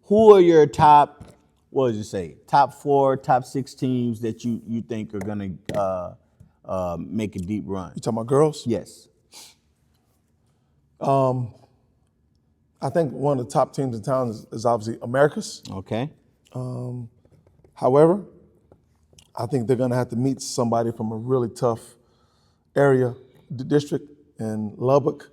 who are your top? What would you say? Top 4, top 6 teams that you think are gonna make a deep run? You talking about girls? Yes. I think one of the top teams in town is obviously America's. Okay. However, I think they're going to have to meet somebody from a really tough area, district in Lubbock,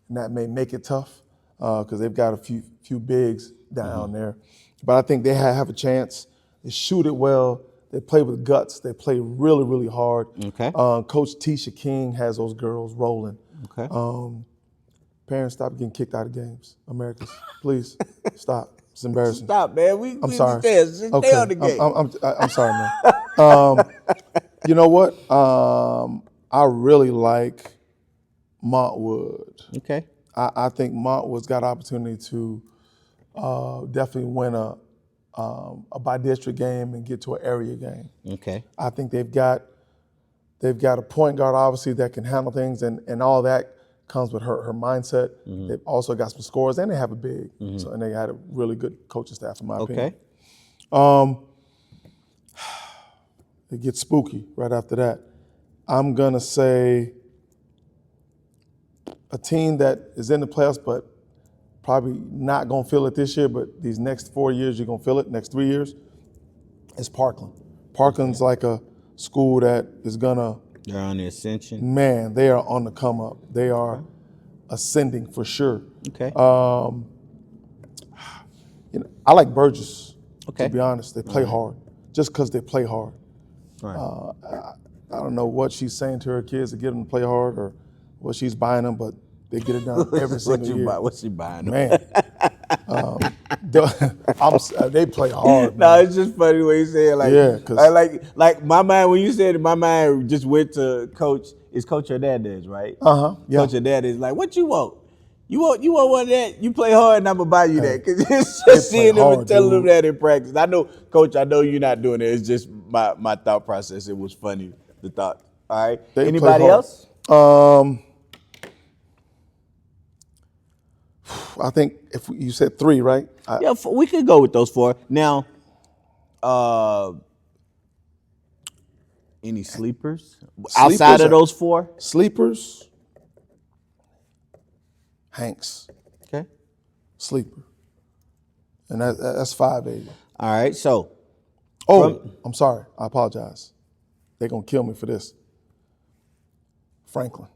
and that may make it tough because they've got a few bigs down there. But I think they have a chance. They shoot it well. They play with guts. They play really, really hard. Okay. Coach Tisha King has those girls rolling. Okay. Parents, stop getting kicked out of games. Americans, please stop. It's embarrassing. Stop, man. I'm sorry. Stay on the game. I'm sorry, man. You know what? I really like Montwood. Okay. I think Montwood's got an opportunity to definitely win a by-district game and get to an area game. Okay. I think they've got a point guard, obviously, that can handle things, and all that comes with her mindset. They've also got some scores, and they have a big. So, and they had a really good coaching staff, in my opinion. It gets spooky right after that. I'm going to say a team that is in the playoffs, but probably not going to feel it this year, but these next 4 years, you're going to feel it, next 3 years, is Parkland. Parkland's like a school that is going to, they're on the ascension. man, they are on the come up. They are ascending for sure. Okay. I like Burgess, Okay. to be honest. They play hard, just because they play hard. Right. I don't know what she's saying to her kids to get them to play hard or what she's buying them, but they get it done every single year. What's she buying? Man, they play hard. No, it's just funny when you say it. Like, Yeah, 'cause- like my mind, when you said it, my mind just went to Coach. It's Coach Hernandez, right? Yeah. Coach Hernandez, like, what you want? You want one of that? You play hard, and I'm gonna buy you that. Because it's just play seeing them hard, and telling them dude. that in practice. I know, Coach. I know you're not doing it. It's just my thought process. It was funny, the thought. All right. They play Anybody hard. else? I think if you said 3, right? Yeah, we could go with those 4. Now, any sleepers outside of those 4? Sleepers, Hanks, Okay. sleeper. And that's 580. All right. So, I'm sorry. I apologize. They're going to kill me for this. Franklin.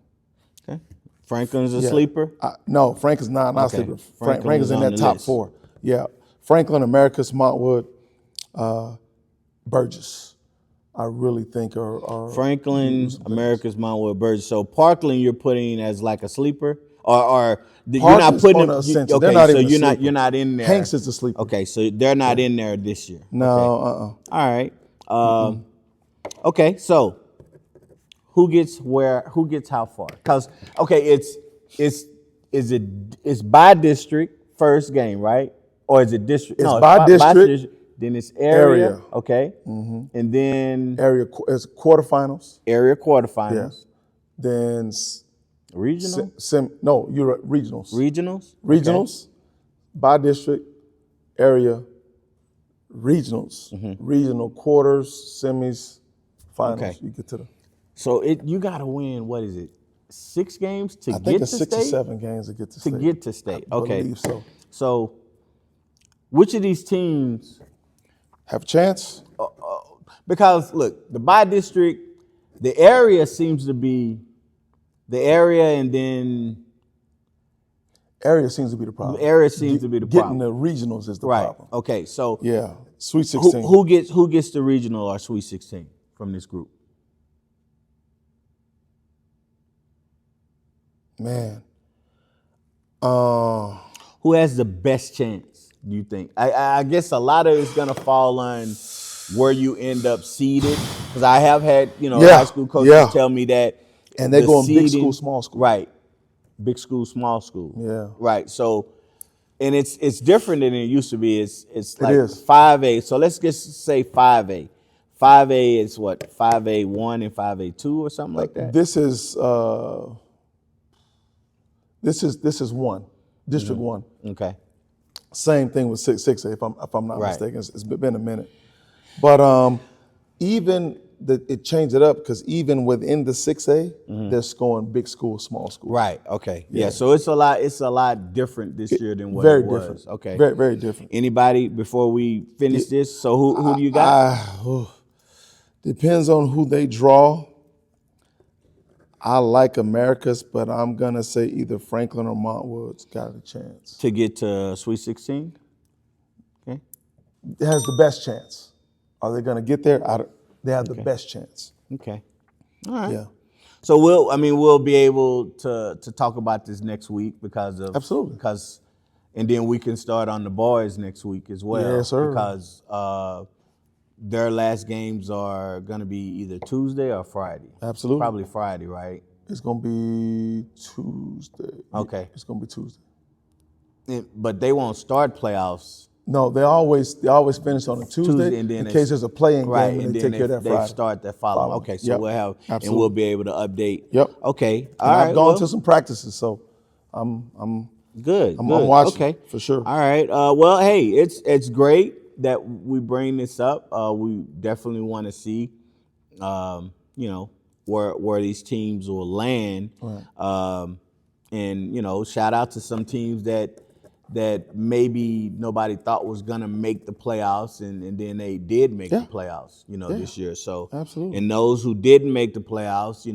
okay. Franklin's a Yeah. sleeper. No, Franklin's not a Okay. sleeper. Franklin Franklin's is in on that the top list. 4. Yeah. Franklin, Americus, Montwood, Burgess. I really think are Franklin, America's Montwood, Burgess. So Parkland, you're putting as like a sleeper, or you're not Parkland's putting on them. the ascension. Okay, They're not so even a sleeper. you're not in there. Hanks is the sleeper. Okay, so they're not in there this year. No, Okay. All right. Okay, so who gets where? Who gets how far? Because it's by district first game, right? Or is it district? It's no, by district. Then it's area. Area. Okay. And then Area is quarterfinals. area quarterfinals. Then Regional? you're right, regionals. Regionals? Regionals, by district, area, regionals, regional quarters, semis, finals. Okay. You get to the. So you got to win, what is it, 6 games to I get think to it's 6 state? or 7 games to get to To state. get to state. I Okay. believe so. So which of these teams, Have a chance? because look, the by district, the area seems to be the area, and then Area seems to be the problem. area seems to be the Getting problem. the regionals is the Right. problem. Okay. So Yeah, Sweet 16. who gets the regional or Sweet 16 from this group? Man. Who has the best chance, do you think? I guess a lot of it's gonna fall on where you end up seated, because I have had high school coaches tell me that, And they the go in big seeding- school, small school. right? Big school, small school, Yeah. right. So, and it's different than it used to be. It's like is. 5A. So let's just say 5A. 5A is what, 5A1 and 5A2 or something like that. This is 1, District 1. Okay. Same thing with 6A, if I'm not Right. mistaken. It's been a minute. But even it changed it up because even within the 6A, they're scoring big schools, small schools. Right. Okay. Yeah. So it's a lot different this year than what Very it was. different. Okay. Very, very different. Anybody before we finish this? So who do you got? Depends on who they draw. I like Americas, but I'm gonna say either Franklin or Montwood's got a chance. To get to Sweet 16? Okay. It has the best chance. Are they gonna get there? They have the best chance. Okay. All right. Yeah. So we'll be able to talk about this next week Absolutely. And then we can start on the boys next week as well. Yes, sir. Because their last games are gonna be either Tuesday or Friday. Absolutely. Probably Friday, right? It's gonna be Tuesday. Okay. It's gonna be Tuesday. But they won't start playoffs. No, they always finish on a Tuesday and then in case there's a play-in right, game and they then take care of that they Friday. start that following. Okay, so Yep. we'll have Absolutely. and we'll be able to update. Yep. Okay. And I've gone to some practices, so I'm good. I'm watching. Okay. For sure. All right. Well, hey, it's great that we bring this up. We definitely want to see, where these teams will land. Right. And shout out to some teams that maybe nobody thought was gonna make the playoffs, and then they did make the playoffs. This year. So Absolutely. and those who didn't make the playoffs,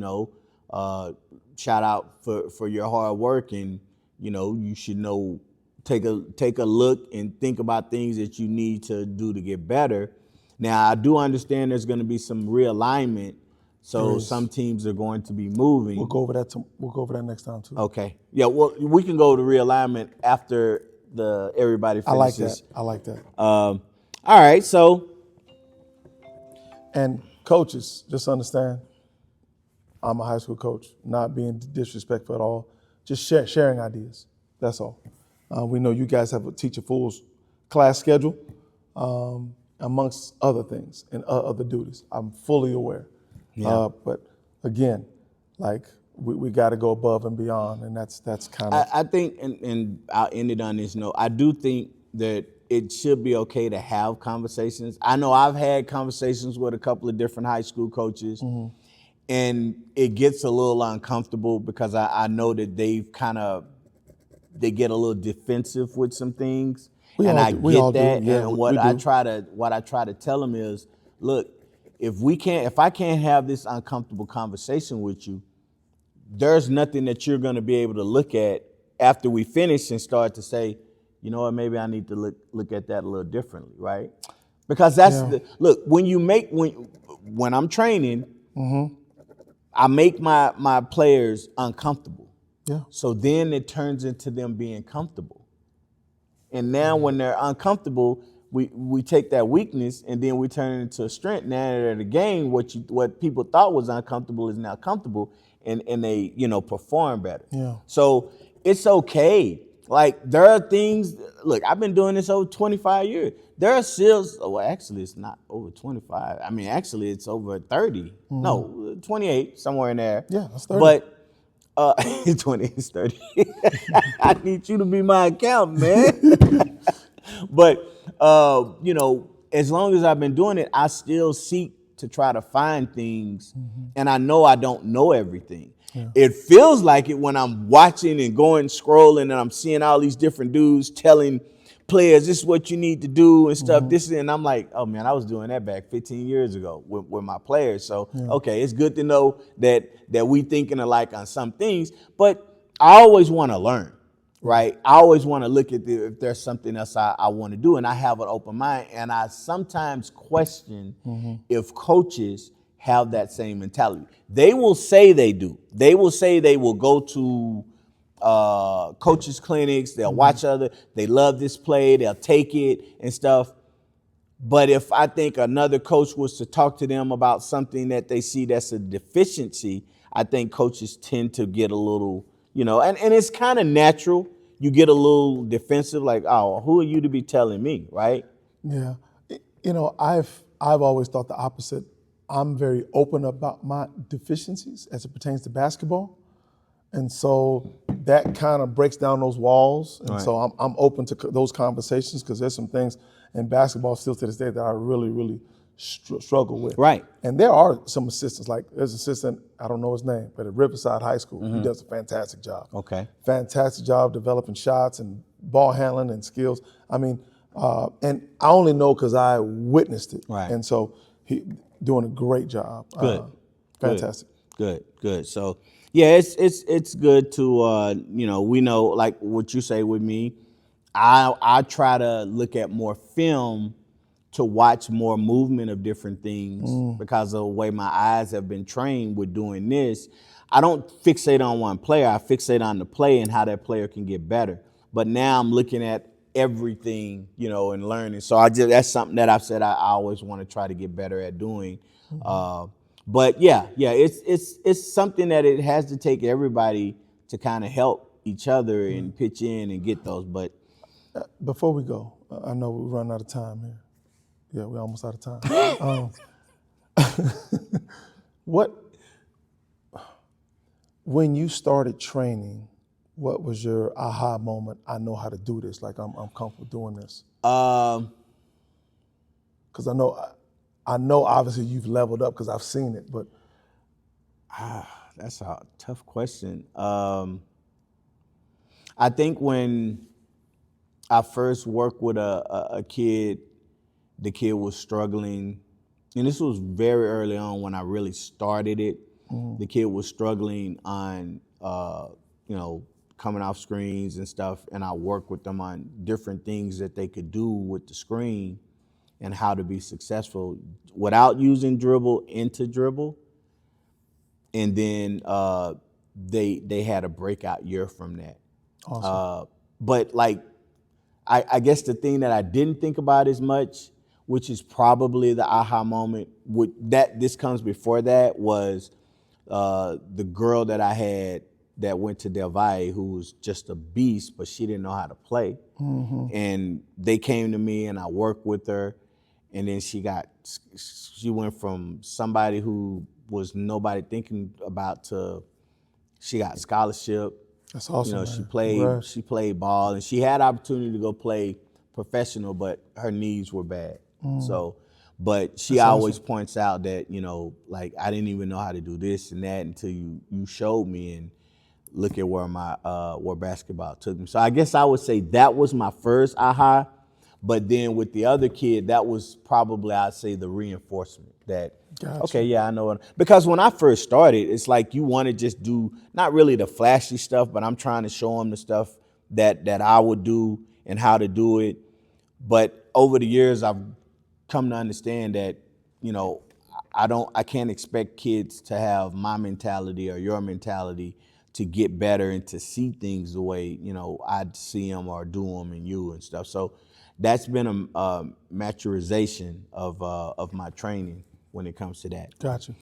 shout out for your hard work, and you should take a look and think about things that you need to do to get better. Now I do understand there's going to be some realignment, so some teams are going to be moving. We'll go over that. We'll go over that next time too. Okay. Yeah. Well, we can go to realignment after everybody finishes. I like that. All right. So. And coaches, just understand, I'm a high school coach, not being disrespectful at all, just sharing ideas. That's all. We know you guys have a teacher fools class schedule, amongst other things and other duties. I'm fully aware. Yeah. But again, we got to go above and beyond, and that's kind of. I think, and I'll end it on this note. I do think that it should be okay to have conversations. I know I've had conversations with a couple of different high school coaches, and it gets a little uncomfortable because I know that they get a little defensive with some things, I get that. Yeah, and what I try to tell them is, look, if I can't have this uncomfortable conversation with you, there's nothing that you're going to be able to look at after we finish and start to say, you know what, maybe I need to look at that a little differently, right? Because that's look, when I'm training, I make my players uncomfortable. Yeah. So then it turns into them being comfortable. And now when they're uncomfortable, we take that weakness and then we turn it into a strength. Now they're at a game, what people thought was uncomfortable is now comfortable, and they perform better. Yeah. So it's okay. Like, there are things. Look, I've been doing this over 25 years. There are still. Well, actually, it's not over 25. I mean, actually, it's over 30. No, 28, somewhere in there. Yeah, that's 30. But 20 is 30. I need you to be my accountant, man. But as long as I've been doing it, I still seek to try to find things, and I know I don't know everything. Yeah. It feels like it when I'm watching and scrolling, and I'm seeing all these different dudes telling players, this is what you need to do and stuff. And I'm like, oh man, I was doing that back 15 years ago with my players. So okay, it's good to know that we thinking alike on some things, but I always want to learn. Right, I always want to look at if there's something else I want to do, and I have an open mind. And I sometimes question if coaches have that same mentality. They will say they do. They will say they will go to coaches' clinics. They'll watch they love this play. They'll take it and stuff. But if I think another coach was to talk to them about something that they see that's a deficiency, I think coaches tend to get a little, and it's kind of natural. You get a little defensive, like, oh, who are you to be telling me, right? Yeah. I've always thought the opposite. I'm very open about my deficiencies as it pertains to basketball. And so that kind of breaks down those walls. And Right. so I'm open to those conversations because there's some things in basketball still to this day that I really, really struggle with. Right. And there are some assistants, like there's an assistant, I don't know his name, but at Riverside High School, he does a fantastic job. Okay. Fantastic job developing shots and ball handling and skills. I mean, and I only know because I witnessed it. Right. And so he doing a great job. Good. Fantastic. Good. So yeah, it's good to we know, like what you say with me. I try to look at more film to watch more movement of different things because of the way my eyes have been trained with doing this. I don't fixate on one player. I fixate on the play and how that player can get better. But now I'm looking at everything, and learning. So that's something that I've said I always want to try to get better at doing. But yeah, it's something that it has to take everybody to kind of help each other and pitch in and get those. But Before we go, I know we're running out of time here. Yeah, we're almost out of time. When you started training, what was your aha moment? I know how to do this. Like I'm comfortable doing this. Because I know obviously you've leveled up because I've seen it. But that's a tough question. I think when I first worked with a kid, the kid was struggling, and this was very early on when I really started it. The kid was struggling on, coming off screens and stuff, and I worked with them on different things that they could do with the screen and how to be successful without using dribble into dribble. And then they had a breakout year from that. awesome. But like, I guess the thing that I didn't think about as much, which is probably the aha moment, this comes before that, was the girl that I had that went to Del Valle, who was just a beast, but she didn't know how to play. And they came to me and I worked with her, and then she went from somebody who was nobody thinking about to she got scholarship. That's awesome. She man. played Congrats. she played ball, and she had opportunity to go play professional, but her knees were bad. So, but she That's always awesome. points out that like I didn't even know how to do this and that until you showed me, and look at where my where basketball took me. So I guess I would say that was my first aha. But then with the other kid, that was probably, I'd say, the reinforcement that, Gotcha. okay, yeah, I know it. Because when I first started, it's like you want to just do, not really the flashy stuff, but I'm trying to show them the stuff that I would do and how to do it. But over the years, I've come to understand that, I can't expect kids to have my mentality or your mentality to get better and to see things the way, I'd see them or do them in you and stuff. So that's been a maturization of my training when it comes to that. Gotcha.